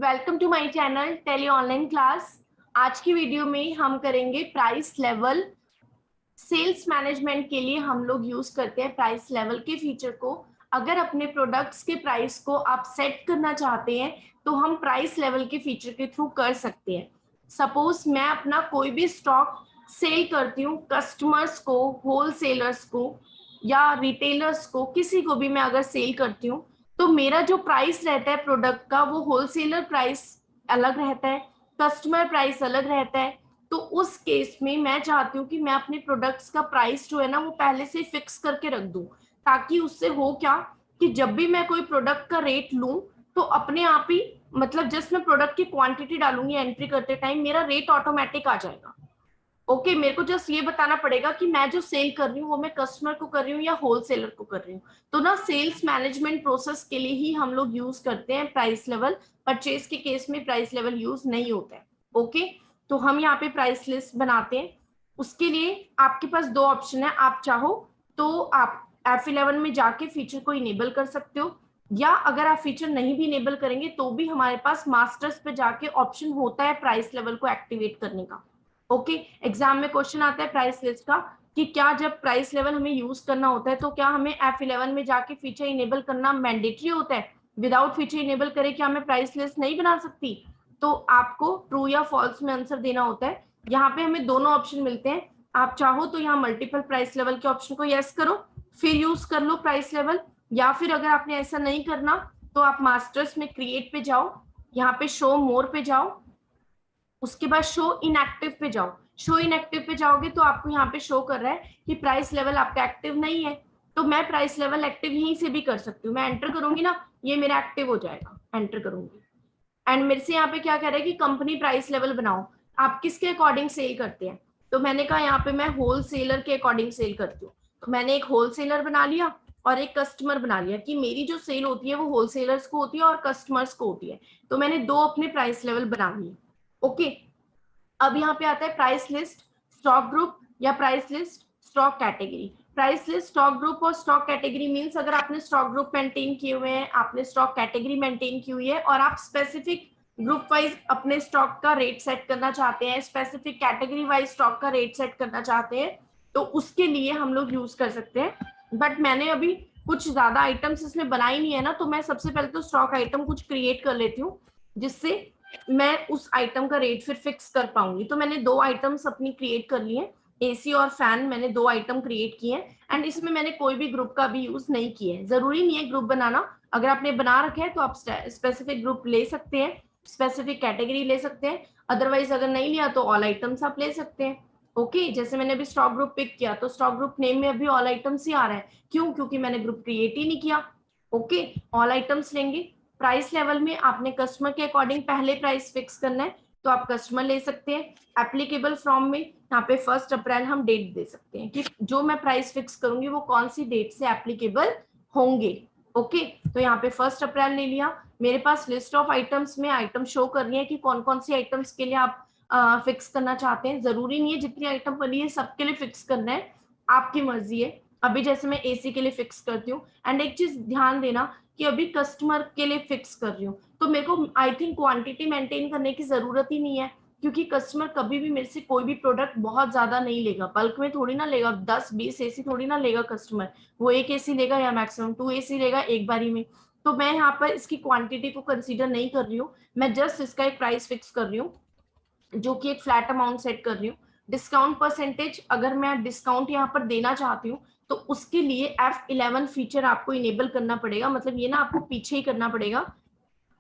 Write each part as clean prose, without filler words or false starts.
Welcome to my channel tele online class. आज की video में हम करेंगे प्राइस लेवल। सेल्स मैनेजमेंट के लिए हम लोग यूज करते हैं प्राइस लेवल के फीचर को। अगर अपने प्रोडक्ट्स के प्राइस को आप सेट करना चाहते हैं तो हम प्राइस लेवल के फीचर के थ्रू कर सकते हैं। सपोज मैं अपना कोई भी स्टॉक सेल करती हूँ कस्टमर्स को, होलसेलर्स को या रिटेलर्स को, किसी को भी मैं अगर सेल करती हूँ तो मेरा जो प्राइस रहता है प्रोडक्ट का वो होलसेलर प्राइस अलग रहता है, कस्टमर प्राइस अलग रहता है। तो उस केस में मैं चाहती हूँ कि मैं अपने प्रोडक्ट्स का प्राइस जो है ना वो पहले से फिक्स करके रख दूं, ताकि उससे हो क्या कि जब भी मैं कोई प्रोडक्ट का रेट लूं तो अपने आप ही मतलब जस्ट मैं प्रोडक्ट की क्वांटिटी डालूंगी एंट्री करते टाइम मेरा रेट ऑटोमेटिक आ जाएगा। ओके, मेरे को जस्ट ये बताना पड़ेगा कि मैं जो सेल कर रही हूँ वो मैं कस्टमर को कर रही हूँ या होलसेलर को कर रही हूँ। तो ना सेल्स मैनेजमेंट प्रोसेस के लिए ही हम लोग यूज करते हैं प्राइस लेवल। परचेज के केस में प्राइस लेवल यूज नहीं होता है। ओके, तो हम यहाँ पे प्राइस लिस्ट बनाते हैं। उसके लिए आपके पास दो ऑप्शन है, आप चाहो तो आप F11 में जाके फीचर को इनेबल कर सकते हो, या अगर आप फीचर नहीं भी इनेबल करेंगे तो भी हमारे पास मास्टर्स पे जाके ऑप्शन होता है प्राइस लेवल को एक्टिवेट करने का। ओके, एग्जाम में क्वेश्चन आता है प्राइस लिस्ट का कि क्या जब प्राइस लेवल हमें यूज करना होता है तो क्या हमें F11 में जाके फीचर इनेबल करना मैंडेटरी होता है, विदाउट फीचर इनेबल करे क्या मैं प्राइस लिस्ट नहीं बना सकती। तो आपको ट्रू या फॉल्स में आंसर देना होता है। यहाँ पे हमें दोनों ऑप्शन मिलते हैं। आप चाहो तो यहाँ मल्टीपल प्राइस लेवल के ऑप्शन को यस करो, फिर यूज कर लो प्राइस लेवल, या फिर अगर आपने ऐसा नहीं करना तो आप मास्टर्स में क्रिएट पे जाओ, यहाँ पे शो मोर पे जाओ, उसके बाद शो इनएक्टिव पे जाओ। शो इनएक्टिव पे जाओगे तो आपको यहाँ पे शो कर रहा है कि प्राइस लेवल आपका एक्टिव नहीं है। तो मैं प्राइस लेवल एक्टिव यहीं से भी कर सकती हूँ, मैं एंटर करूंगी ना, ये मेरा एक्टिव हो जाएगा, एंटर करूंगी। एंड मेरे से यहाँ पे क्या कह रहा है कि कंपनी प्राइस लेवल बनाओ, आप किसके अकॉर्डिंग सेल करते हैं। तो मैंने कहा यहाँ पे मैं होलसेलर के अकॉर्डिंग सेल करती हूँ। तो मैंने एक होलसेलर बना लिया और एक कस्टमर बना लिया कि मेरी जो सेल होती है वो होलसेलर्स को होती है और कस्टमर्स को होती है। तो मैंने दो अपने प्राइस लेवल बना लिए। ओके, अब यहाँ पे आता है प्राइस लिस्ट स्टॉक ग्रुप या price list stock category. Price list stock group और स्टॉक कैटेगरी मींस अगर आपने स्टॉक ग्रुप मेंटेन किए हुए हैं, आपने स्टॉक कैटेगरी मेंटेन की हुई है और आप स्पेसिफिक ग्रुप वाइज अपने स्टॉक का रेट सेट करना चाहते हैं, स्पेसिफिक कैटेगरी वाइज स्टॉक का रेट सेट करना चाहते हैं, तो उसके लिए हम लोग यूज कर सकते हैं। बट मैंने अभी कुछ ज्यादा आइटम्स इसमें बनाई नहीं है ना, तो मैं सबसे पहले तो स्टॉक आइटम कुछ क्रिएट कर लेती हूँ जिससे मैं उस आइटम का रेट फिर फिक्स कर पाऊंगी। तो मैंने दो आइटम्स अपनी क्रिएट कर लिए, एसी और फैन, मैंने दो आइटम क्रिएट किए हैं। एंड इसमें मैंने कोई भी ग्रुप का भी यूज नहीं किया है, जरूरी नहीं है ग्रुप बनाना। अगर आपने बना रखे है तो आप स्पेसिफिक ग्रुप ले सकते हैं, स्पेसिफिक कैटेगरी ले सकते हैं, अदरवाइज अगर नहीं लिया तो ऑल आइटम्स आप ले सकते हैं। ओके, जैसे मैंने अभी स्टॉक ग्रुप पिक किया तो स्टॉक ग्रुप नेम में अभी ऑल आइटम्स ही आ रहा है, क्यों? क्योंकि मैंने ग्रुप क्रिएट ही नहीं किया। ओके, ऑल आइटम्स लेंगे। प्राइस लेवल में आपने कस्टमर के अकॉर्डिंग पहले प्राइस फिक्स करना है तो आप कस्टमर ले सकते हैं। एप्लीकेबल फ्रॉम में यहाँ पे 1 अप्रैल हम डेट दे सकते हैं कि जो मैं प्राइस फिक्स करूंगी वो कौन सी डेट से एप्लीकेबल होंगे। ओके, तो यहाँ पे 1 अप्रैल ले लिया। मेरे पास लिस्ट ऑफ आइटम्स में आइटम शो कर रही है कि कौन कौन सी आइटम्स के लिए आप फिक्स करना चाहते हैं। जरूरी नहीं है जितनी आइटम बनी है सबके लिए फिक्स करना है, आपकी मर्जी है। अभी जैसे मैं एसी के लिए फिक्स करती हूँ। एंड एक चीज ध्यान देना कि अभी कस्टमर के लिए फिक्स कर रही हूँ तो मेरे को आई थिंक क्वांटिटी मेंटेन करने की जरूरत ही नहीं है, क्योंकि कस्टमर कभी भी मेरे से कोई भी प्रोडक्ट बहुत ज्यादा नहीं लेगा, बल्क में थोड़ी ना लेगा, 10-20 एसी थोड़ी ना लेगा कस्टमर, वो एक एसी लेगा या मैक्सिमम 2 एसी लेगा एक बारी में। तो मैं यहाँ पर इसकी क्वांटिटी को कंसीडर नहीं कर रही हूँ, मैं जस्ट इसका एक प्राइस फिक्स कर रही हूँ जो कि एक फ्लैट अमाउंट सेट कर रही हूँ। डिस्काउंट परसेंटेज अगर मैं डिस्काउंट यहाँ पर देना चाहती हूँ तो उसके लिए F11 फीचर आपको इनेबल करना पड़ेगा, मतलब ये ना आपको पीछे ही करना पड़ेगा,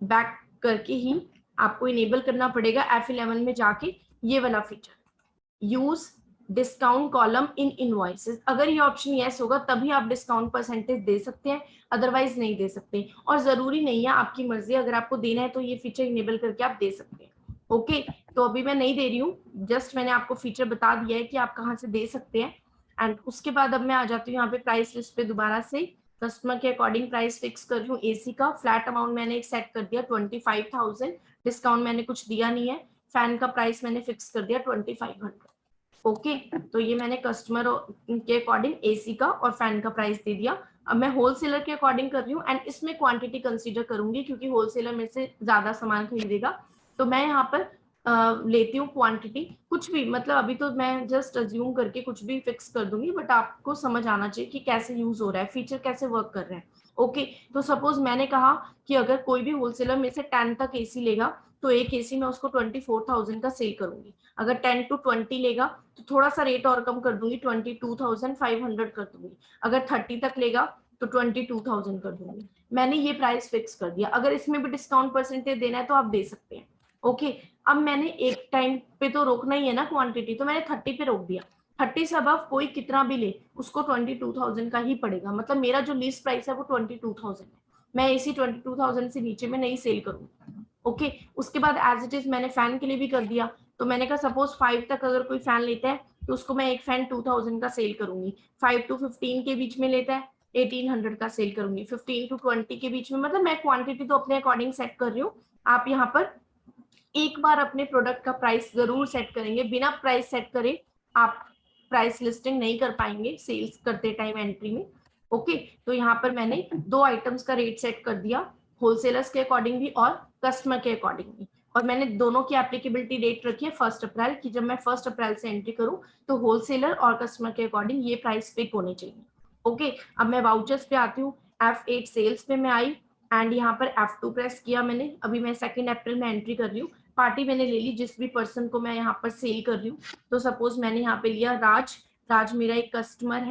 बैक करके ही आपको इनेबल करना पड़ेगा F11 में जाके ये वाला feature, use discount column in invoices. अगर ये ऑप्शन यस होगा तभी आप डिस्काउंट परसेंटेज दे सकते हैं, अदरवाइज नहीं दे सकते। और जरूरी नहीं है, आपकी मर्जी, अगर आपको देना है तो ये फीचर इनेबल करके आप दे सकते हैं। ओके, तो अभी मैं नहीं दे रही हूँ, जस्ट मैंने आपको फीचर बता दिया है कि आप कहाँ से दे सकते हैं। एंड उसके बाद अब मैं आ जाती हूँ यहाँ पे प्राइस लिस्ट पे, दोबारा से कस्टमर के अकॉर्डिंग प्राइस फिक्स कर रही हूँ। एसी का फ्लैट अमाउंट मैंने एक सेट कर दिया 25,000, डिस्काउंट मैंने कुछ दिया नहीं है। फैन का प्राइस मैंने फिक्स कर दिया 2500। ओके, तो ये मैंने कस्टमर के अकॉर्डिंग एसी का और फैन का प्राइस दे दिया। अब मैं होलसेलर के अकॉर्डिंग कर रही हूँ एंड इसमें क्वांटिटी कंसीडर करूंगी क्योंकि होलसेलर में से ज्यादा सामान खरीदेगा। तो मैं यहाँ पर लेती हूँ क्वांटिटी कुछ भी, मतलब अभी तो मैं जस्ट अज्यूम करके कुछ भी फिक्स कर दूंगी, बट आपको समझ आना चाहिए कि कैसे यूज हो रहा है, फीचर कैसे वर्क कर रहे हैं। ओके, तो सपोज मैंने कहा कि अगर कोई भी होलसेलर में से 10 तक एसी लेगा तो एक एसी में उसको 24,000 का सेल करूंगी। अगर 10 to 20 लेगा तो थोड़ा सा रेट और कम कर दूंगी, 22,500 कर दूंगी। अगर 30 तक लेगा तो 22,000 कर दूंगी। मैंने ये प्राइस फिक्स कर दिया। अगर इसमें भी डिस्काउंट परसेंटेज देना है तो आप दे सकते हैं। ओके, अब मैंने एक टाइम पे तो रोकना ही है ना क्वांटिटी, तो मैंने 30 पे रोक दिया। 30 से अब कोई कितना भी ले उसको 22,000 का ही पड़ेगा, मतलब मेरा जो लीस्ट प्राइस है वो 22,000 है। मैं इसी 22,000 से नीचे में नहीं सेल करूंगी। ओके, उसके बाद एज इट इज मैंने फैन के लिए भी कर दिया। तो मैंने कहा सपोज 5 तक अगर कोई फैन लेता है तो उसको मैं एक फैन 2,000 का सेल करूंगी। 5 to 15 के बीच में लेता है 1,800 का सेल करूंगी। 15 to 20 के बीच में, मतलब मैं क्वांटिटी तो अपने अकॉर्डिंग सेट कर रही हूँ। आप यहाँ पर एक बार अपने प्रोडक्ट का प्राइस जरूर सेट करेंगे, बिना प्राइस सेट करे आप प्राइस लिस्टिंग नहीं कर पाएंगे सेल्स करते टाइम एंट्री में। ओके, तो यहाँ पर मैंने 2 आइटम्स का रेट सेट कर दिया, होलसेलर्स के अकॉर्डिंग भी और कस्टमर के अकॉर्डिंग भी। और मैंने दोनों की एप्लीकेबिलिटी डेट रखी है 1 अप्रैल की, जब मैं 1 अप्रैल से एंट्री करूं तो होलसेलर और कस्टमर के अकॉर्डिंग ये प्राइस पिक होने चाहिए। ओके, अब मैं वाउचर्स पे आती हूँ। F8 सेल्स पे मैं आई एंड यहाँ पर F2 प्रेस किया मैंने। अभी मैं 2 अप्रैल में एंट्री कर रही हूँ। पार्टी मैंने ले ली जिस भी पर्सन को मैं यहाँ पर सेल कर रही हूँ। तो सपोज मैंने यहाँ पे लिया राज। राज मेरा एक कस्टमर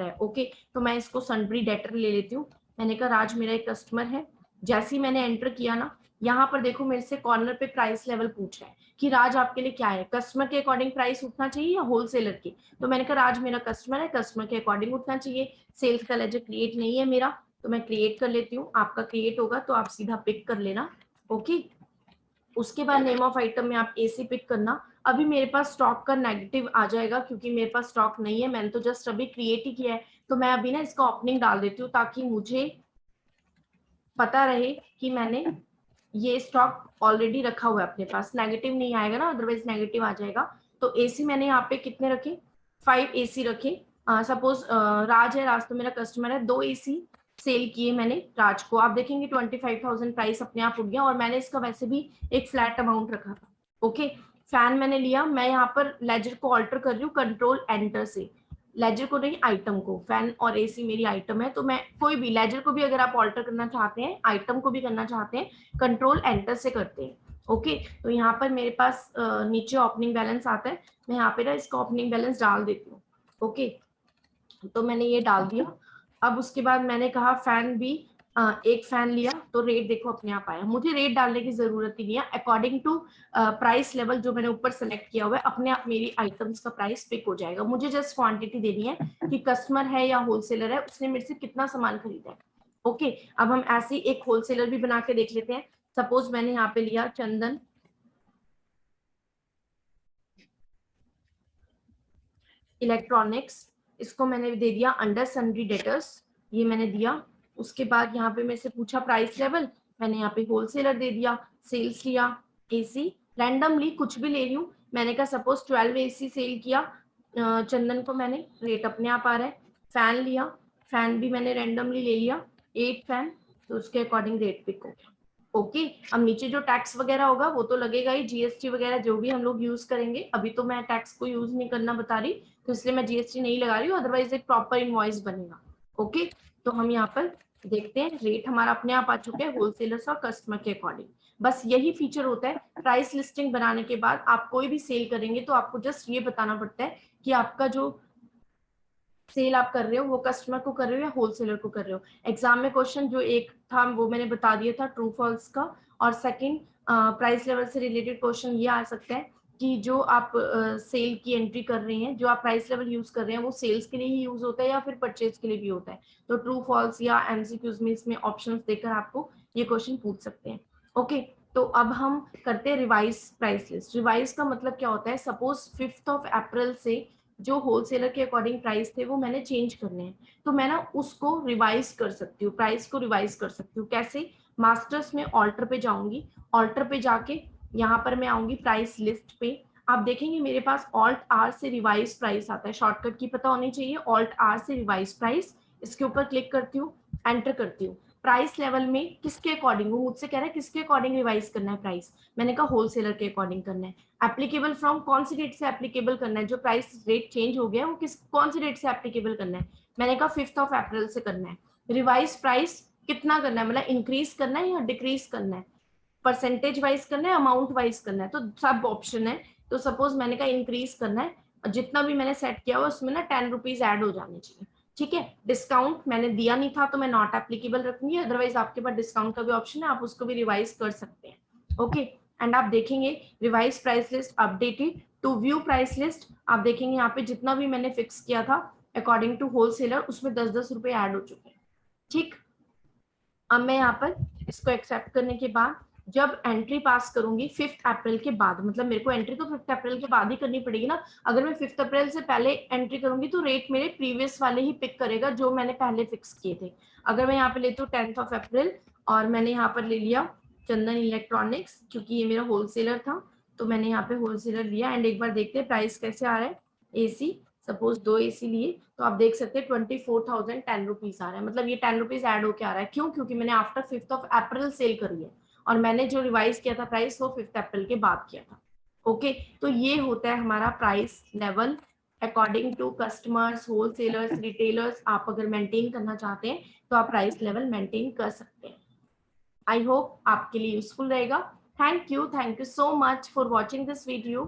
है। ओके, तो मैं इसको सन्ड्री डेटर ले लेती हूँ। मैंने कहा राज मेरा एक कस्टमर है। जैसे ही मैंने एंटर किया ना, यहाँ पर देखो मेरे से कॉर्नर पे प्राइस लेवल पूछ रहा है कि राज आपके लिए क्या है, कस्टमर के अकॉर्डिंग प्राइस उठना चाहिए या होलसेलर के। तो मैंने कहा राज मेरा कस्टमर है, कस्टमर के अकॉर्डिंग उठना चाहिए। सेल्स का लेजर क्रिएट नहीं है मेरा, तो मैं क्रिएट कर लेती हूँ। आपका क्रिएट होगा तो आप सीधा पिक कर लेना। ओके, उसके बाद नेम ऑफ आइटम में आप एसी पिक करना। अभी मेरे पास स्टॉक का नेगेटिव आ जाएगा क्योंकि मेरे पास स्टॉक नहीं है, मैंने तो जस्ट अभी क्रिएट ही किया है। तो मैं अभी ना इसका ओपनिंग डाल देती हूँ ताकि मुझे पता रहे कि मैंने ये स्टॉक ऑलरेडी रखा हुआ है अपने पास। नेगेटिव नहीं आएगा ना, अदरवाइज नेगेटिव आ जाएगा। तो एसी मैंने यहाँ पे कितने रखे, 5 एसी रखे। सपोज राज है, राज तो मेरा कस्टमर है, 2 एसी सेल किए मैंने राज को। आप देखेंगे 25,000 प्राइस अपने आप उठ गया और मैंने इसका वैसे भी एक फ्लैट अमाउंट रखा था। ओके, फैन मैंने लिया। मैं यहाँ पर लेजर को ऑल्टर कर रही हूँ कंट्रोल एंटर से, लेजर को नहीं आइटम को। फैन और एसी मेरी आइटम है, तो मैं कोई भी लेजर को भी अगर आप ऑल्टर करना चाहते हैं, आइटम को भी करना चाहते हैं, कंट्रोल एंटर से करते हैं। ओके, तो यहाँ पर मेरे पास नीचे ओपनिंग बैलेंस आता है। मैं यहाँ पे ना इसका ओपनिंग बैलेंस डाल देती हूँ। ओके, तो मैंने ये डाल दिया। अब उसके बाद मैंने कहा फैन भी एक फैन लिया तो रेट देखो अपने आप आया। मुझे रेट डालने की जरूरत ही नहीं है, अकॉर्डिंग टू प्राइस लेवल जो मैंने ऊपर सेलेक्ट किया हुआ है अपने आप मेरी आइटम्स का प्राइस पिक हो जाएगा। मुझे जस्ट क्वांटिटी देनी है कि कस्टमर है या होलसेलर है, उसने मेरे से कितना सामान खरीदा है। ओके, अब हम ऐसे एक होलसेलर भी बना के देख लेते हैं। सपोज मैंने यहाँ पे लिया चंदन इलेक्ट्रॉनिक्स, इसको मैंने दे दिया अंडर सन्ड्री डेटर्स, ये मैंने दिया। उसके बाद यहाँ पे मेरे से पूछा प्राइस लेवल, मैंने यहाँ पे होलसेलर दे दिया। सेल्स लिया एसी, रैंडमली कुछ भी ले रही हूँ। मैंने कहा सपोज 12 एसी सेल किया चंदन को मैंने, रेट अपने आप आ रहा है। फैन लिया, फैन भी मैंने रैंडमली ले लिया 8 फैन, तो उसके अकॉर्डिंग रेट पिक हो गया। ओके, अब नीचे जो टैक्स वगैरह होगा वो तो लगेगा ही, जीएसटी वगैरह जो भी हम लोग यूज करेंगे। अभी तो मैं टैक्स को यूज नहीं करना बता रही, तो इसलिए मैं जीएसटी नहीं लगा रही हूँ, अदरवाइज एक प्रॉपर इनवॉइस बनेगा। ओके, तो हम यहाँ पर देखते हैं रेट हमारा अपने आप आ चुके हैं होलसेलर्स और कस्टमर के अकॉर्डिंग। बस यही फीचर होता है प्राइस लिस्टिंग बनाने के बाद। आप कोई भी सेल करेंगे तो आपको जस्ट ये बताना पड़ता है कि आपका जो सेल आप कर रहे हो वो कस्टमर को कर रहे हो या होलसेलर को कर रहे हो। एग्जाम में क्वेश्चन जो एक था वो मैंने बता दिया था ट्रू फॉल्स का, और सेकंड प्राइस लेवल से रिलेटेड क्वेश्चन ये आ सकता है कि जो आप सेल की एंट्री कर रहे हैं, जो आप प्राइस लेवल यूज कर रहे हैं वो सेल्स के लिए ही यूज होता है या फिर परचेज के लिए भी होता है। तो ट्रू फॉल्स या एमसीक्यूज में इसमें ऑप्शंस देकर आपको ये क्वेश्चन पूछ सकते हैं। ओके, तो अब हम करते हैं रिवाइज प्राइस लिस्ट। रिवाइज का मतलब क्या होता है, सपोज 5 अप्रैल से जो होलसेलर के अकॉर्डिंग प्राइस थे वो मैंने चेंज करने हैं, तो मैं ना उसको रिवाइज कर सकती हूँ, प्राइस को रिवाइज कर सकती हूँ। कैसे, मास्टर्स में ऑल्टर पे जाऊंगी, ऑल्टर पे जाके यहाँ पर मैं आऊंगी प्राइस लिस्ट पे। आप देखेंगे मेरे पास ऑल्ट आर से रिवाइज प्राइस आता है, शॉर्टकट की पता होनी चाहिए, ऑल्ट आर से रिवाइज प्राइस। इसके ऊपर क्लिक करती हूँ, एंटर करती हूँ। प्राइस लेवल में किसके अकॉर्डिंग, वो मुझसे कह रहा है किसके अकॉर्डिंग रिवाइज करना है प्राइस, मैंने कहा होलसेलर के अकॉर्डिंग करना है। एप्लीकेबल फ्रॉम कौन सी डेट से एप्लीकेबल करना है, जो प्राइस रेट चेंज हो गया है वो कौन सी डेट से एप्लीकेबल करना है, मैंने कहा 5 अप्रैल से करना है। रिवाइज प्राइस कितना करना है, मतलब इंक्रीज करना है या डिक्रीज करना है, परसेंटेज वाइज करना है, अमाउंट वाइज करना है, तो सब ऑप्शन है। तो सपोज मैंने कहा इंक्रीज करना है, जितना भी मैंने सेट किया हुआ उसमें ना 10 रुपीज ऐड हो जाने चाहिए। ठीक है, डिस्काउंट मैंने दिया नहीं था तो मैं नॉट एप्लीकेबल रखूंगी, अदरवाइज आपके पास डिस्काउंट का भी ऑप्शन है, आप उसको भी रिवाइज कर सकते हैं। ओके, एंड आप देखेंगे revise price list updated to view price list, आप देखेंगे यहाँ पे जितना भी मैंने फिक्स किया था अकॉर्डिंग टू होलसेलर उसमें 10-10 रुपए ऐड हो चुके हैं। ठीक, अब मैं यहाँ पर इसको एक्सेप्ट करने के बाद जब एंट्री पास करूंगी 5 अप्रैल के बाद, मतलब मेरे को एंट्री तो 5 अप्रैल के बाद ही करनी पड़ेगी ना, अगर मैं 5 अप्रैल से पहले एंट्री करूंगी तो रेट मेरे प्रीवियस वाले ही पिक करेगा जो मैंने पहले फिक्स किए थे। अगर मैं यहाँ पे लेती हूँ 10 अप्रैल और मैंने यहाँ पर ले लिया चंदन इलेक्ट्रॉनिक्स, क्योंकि ये मेरा होलसेलर था तो मैंने यहाँ पे होलसेलर लिया, एंड एक बार देखते हैं प्राइस कैसे आ रहा है। एसी सपोज 2 एसी लिए तो आप देख सकते हैं 24,010 रुपीज आ रहा है, मतलब ये 10 रुपीज ऐड होके आ रहा है। क्यों? क्योंकि मैंने आफ्टर 5 अप्रैल सेल करी है और मैंने जो रिवाइज किया था प्राइस वो 5 अप्रैल के बाद किया था। ओके, तो ये होता है हमारा price level according to customers, wholesalers, retailers. आप अगर मेंटेन करना चाहते हैं तो आप प्राइस लेवल मेंटेन कर सकते हैं। आई होप आपके लिए यूजफुल रहेगा। Thank you so much for watching this video.